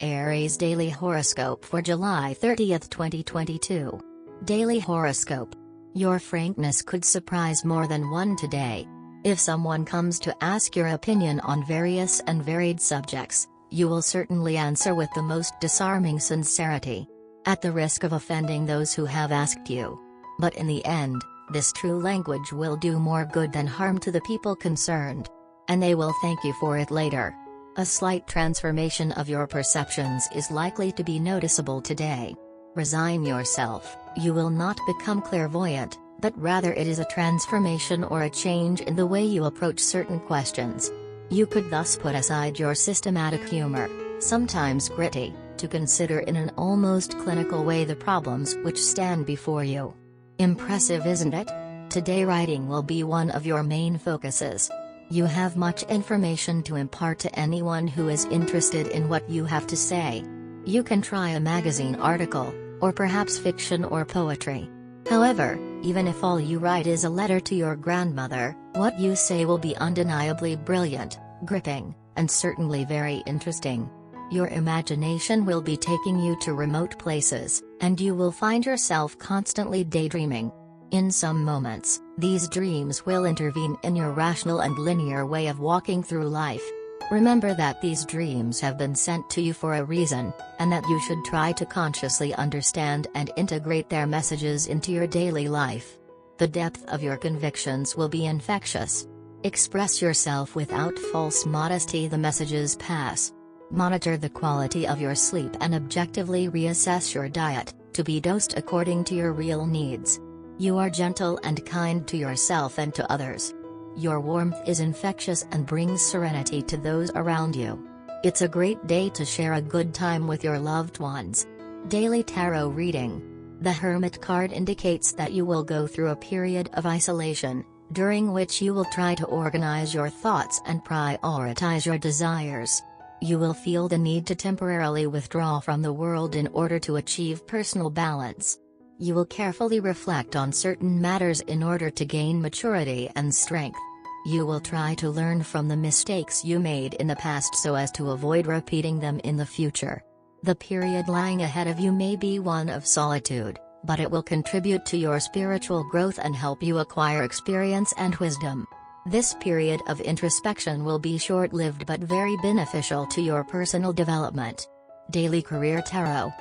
Aries Daily Horoscope for July 30th, 2022. Daily Horoscope. Your frankness could surprise more than one today. If someone comes to ask your opinion on various and varied subjects, you will certainly answer with the most disarming sincerity, at the risk of offending those who have asked you. But in the end, this true language will do more good than harm to the people concerned. And they will thank you for it later. A slight transformation of your perceptions is likely to be noticeable today. Resign yourself, you will not become clairvoyant, but rather it is a transformation or a change in the way you approach certain questions. You could thus put aside your systematic humor, sometimes gritty, to consider in an almost clinical way the problems which stand before you. Impressive, isn't it? Today writing will be one of your main focuses. You have much information to impart to anyone who is interested in what you have to say. You can try a magazine article, or perhaps fiction or poetry. However, even if all you write is a letter to your grandmother, what you say will be undeniably brilliant, gripping, and certainly very interesting. Your imagination will be taking you to remote places, and you will find yourself constantly daydreaming. In some moments, these dreams will intervene in your rational and linear way of walking through life. Remember that these dreams have been sent to you for a reason, and that you should try to consciously understand and integrate their messages into your daily life. The depth of your convictions will be infectious. Express yourself without false modesty. The messages pass. Monitor the quality of your sleep and objectively reassess your diet, to be dosed according to your real needs. You are gentle and kind to yourself and to others. Your warmth is infectious and brings serenity to those around you. It's a great day to share a good time with your loved ones. Daily Tarot Reading. The Hermit card indicates that you will go through a period of isolation, during which you will try to organize your thoughts and prioritize your desires. You will feel the need to temporarily withdraw from the world in order to achieve personal balance. You will carefully reflect on certain matters in order to gain maturity and strength. You will try to learn from the mistakes you made in the past so as to avoid repeating them in the future. The period lying ahead of you may be one of solitude, but it will contribute to your spiritual growth and help you acquire experience and wisdom. This period of introspection will be short-lived but very beneficial to your personal development. Daily Career Tarot.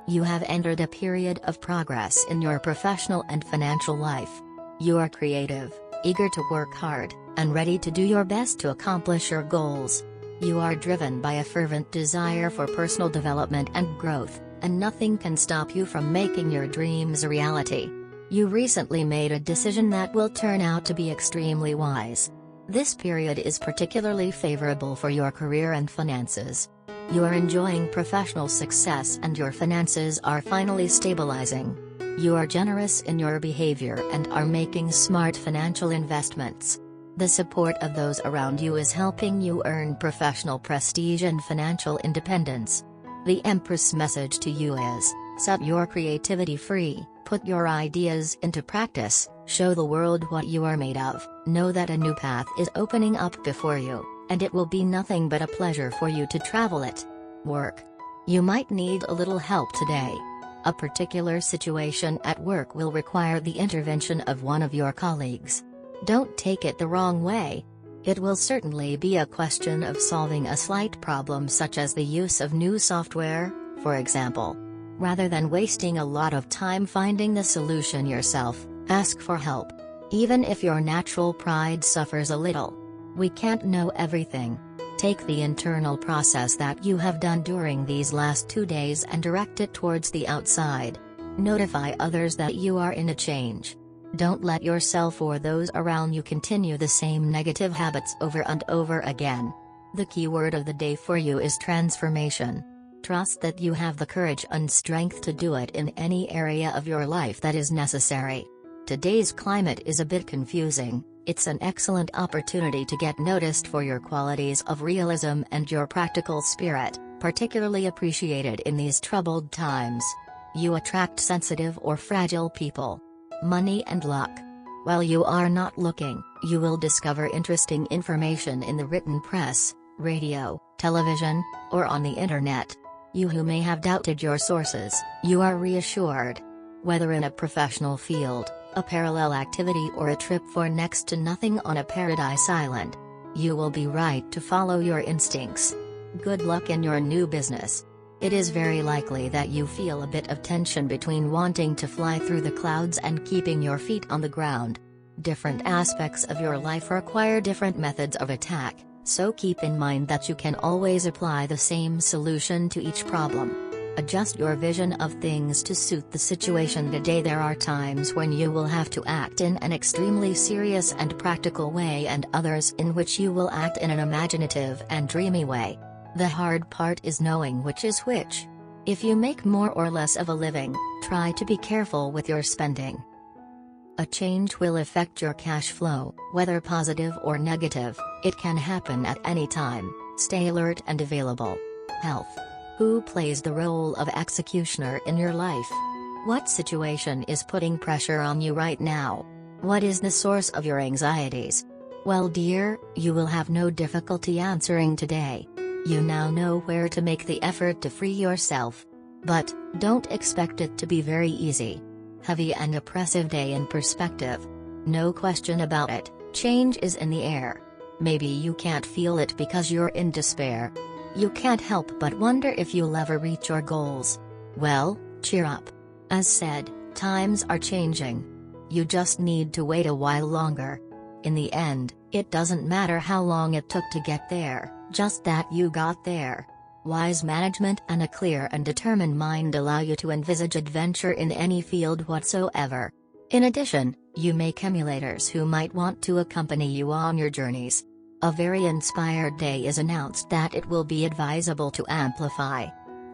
You have entered a period of progress in your professional and financial life. You are creative, eager to work hard, and ready to do your best to accomplish your goals. You are driven by a fervent desire for personal development and growth, and nothing can stop you from making your dreams a reality. You recently made a decision that will turn out to be extremely wise. This period is particularly favorable for your career and finances. You are enjoying professional success and your finances are finally stabilizing. You are generous in your behavior and are making smart financial investments. The support of those around you is helping you earn professional prestige and financial independence. The Empress message to you is, set your creativity free, put your ideas into practice, show the world what you are made of, know that a new path is opening up before you, and it will be nothing but a pleasure for you to travel it. Work. You might need a little help today. A particular situation at work will require the intervention of one of your colleagues. Don't take it the wrong way. It will certainly be a question of solving a slight problem such as the use of new software, for example. Rather than wasting a lot of time finding the solution yourself, ask for help. Even if your natural pride suffers a little. We can't know everything. Take the internal process that you have done during these last 2 days and direct it towards the outside. Notify others that you are in a change. Don't let yourself or those around you continue the same negative habits over and over again. The key word of the day for you is transformation. Trust that you have the courage and strength to do it in any area of your life that is necessary. Today's climate is a bit confusing. It's an excellent opportunity to get noticed for your qualities of realism and your practical spirit, particularly appreciated in these troubled times. You attract sensitive or fragile people. Money and luck. While you are not looking, you will discover interesting information in the written press, radio, television, or on the internet. You who may have doubted your sources, you are reassured. Whether in a professional field, a parallel activity, or a trip for next to nothing on a paradise island, you will be right to follow your instincts. Good luck in your new business. It is very likely that you feel a bit of tension between wanting to fly through the clouds and keeping your feet on the ground. Different aspects of your life require different methods of attack, so keep in mind that you can always apply the same solution to each problem. Adjust your vision of things to suit the situation today. There are times when you will have to act in an extremely serious and practical way, and others in which you will act in an imaginative and dreamy way. The hard part is knowing which is which. If you make more or less of a living, try to be careful with your spending. A change will affect your cash flow, whether positive or negative. It can happen at any time. Stay alert and available. Health. Who plays the role of executioner in your life? What situation is putting pressure on you right now? What is the source of your anxieties? Well, dear, you will have no difficulty answering today. You now know where to make the effort to free yourself. But, don't expect it to be very easy. Heavy and oppressive day in perspective. No question about it, change is in the air. Maybe you can't feel it because you're in despair. You can't help but wonder if you'll ever reach your goals. Well, cheer up. As said, times are changing. You just need to wait a while longer. In the end, it doesn't matter how long it took to get there, just that you got there. Wise management and a clear and determined mind allow you to envisage adventure in any field whatsoever. In addition, you make emulators who might want to accompany you on your journeys. A very inspired day is announced that it will be advisable to amplify.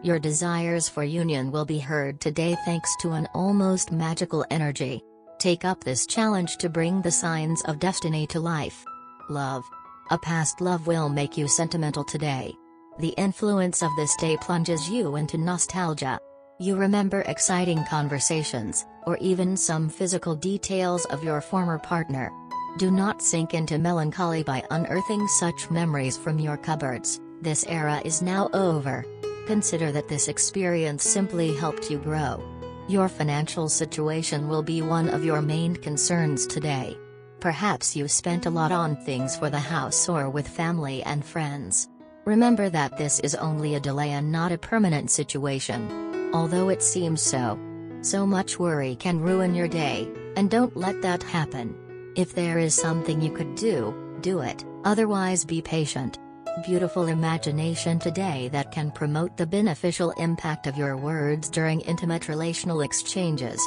Your desires for union will be heard today thanks to an almost magical energy. Take up this challenge to bring the signs of destiny to life. Love. A past love will make you sentimental today. The influence of this day plunges you into nostalgia. You remember exciting conversations, or even some physical details of your former partner. Do not sink into melancholy by unearthing such memories from your cupboards. This era is now over. Consider that this experience simply helped you grow. Your financial situation will be one of your main concerns today. Perhaps you spent a lot on things for the house or with family and friends. Remember that this is only a delay and not a permanent situation. Although it seems so. So much worry can ruin your day, and don't let that happen. If there is something you could do, do it, otherwise be patient. Beautiful imagination today that can promote the beneficial impact of your words during intimate relational exchanges.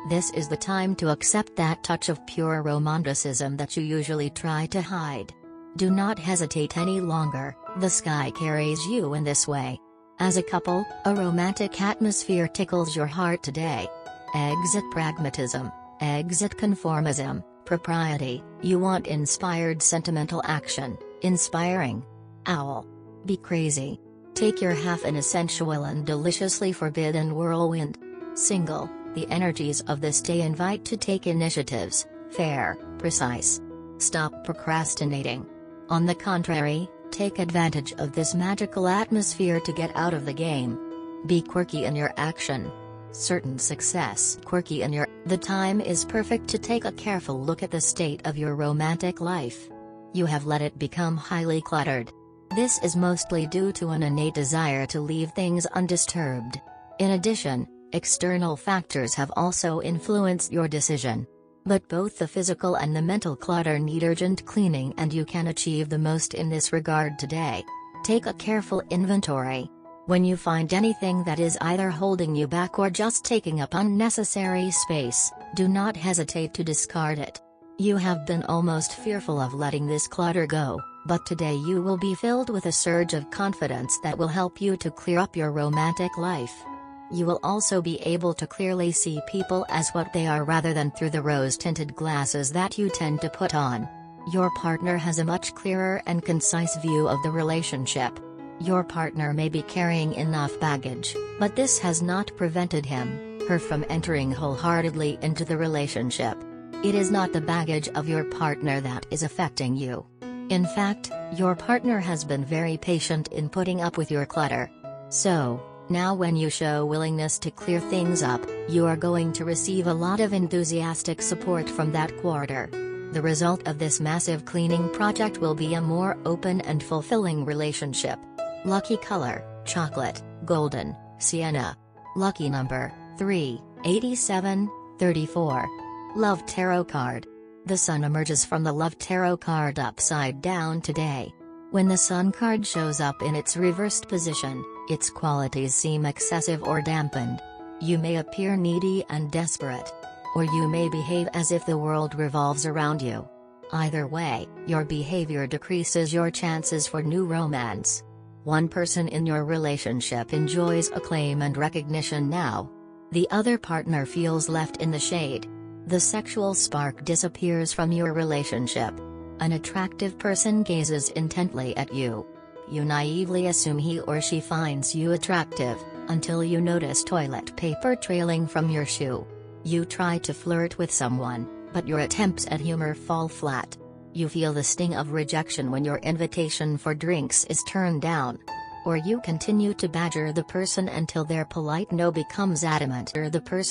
This is the time to accept that touch of pure romanticism that you usually try to hide. Do not hesitate any longer, the sky carries you in this way. As a couple, a romantic atmosphere tickles your heart today. Exit pragmatism, exit conformism, propriety. You want inspired sentimental action, inspiring. Owl. Be crazy. Take your half in a sensual and deliciously forbidden whirlwind. Single. The energies of this day invite to take initiatives, fair, precise. Stop procrastinating. On the contrary, take advantage of this magical atmosphere to get out of the game. Be quirky in your action. Certain success. Quirky in your. The time is perfect to take a careful look at the state of your romantic life. You have let it become highly cluttered. This is mostly due to an innate desire to leave things undisturbed. In addition, external factors have also influenced your decision. But both the physical and the mental clutter need urgent cleaning, and you can achieve the most in this regard today. Take a careful inventory. When you find anything that is either holding you back or just taking up unnecessary space, do not hesitate to discard it. You have been almost fearful of letting this clutter go, but today you will be filled with a surge of confidence that will help you to clear up your romantic life. You will also be able to clearly see people as what they are rather than through the rose-tinted glasses that you tend to put on. Your partner has a much clearer and concise view of the relationship. Your partner may be carrying enough baggage, but this has not prevented him, her from entering wholeheartedly into the relationship. It is not the baggage of your partner that is affecting you. In fact, your partner has been very patient in putting up with your clutter. So, now when you show willingness to clear things up, you are going to receive a lot of enthusiastic support from that quarter. The result of this massive cleaning project will be a more open and fulfilling relationship. Lucky color, chocolate, golden, sienna. Lucky number, 3, 87, 34. Love Tarot card. The Sun emerges from the Love Tarot card upside down today. When the Sun card shows up in its reversed position, its qualities seem excessive or dampened. You may appear needy and desperate. Or you may behave as if the world revolves around you. Either way, your behavior decreases your chances for new romance. One person in your relationship enjoys acclaim and recognition now. The other partner feels left in the shade. The sexual spark disappears from your relationship. An attractive person gazes intently at you. You naively assume he or she finds you attractive, until you notice toilet paper trailing from your shoe. You try to flirt with someone, but your attempts at humor fall flat. You feel the sting of rejection when your invitation for drinks is turned down. Or you continue to badger the person until their polite no becomes adamant. The person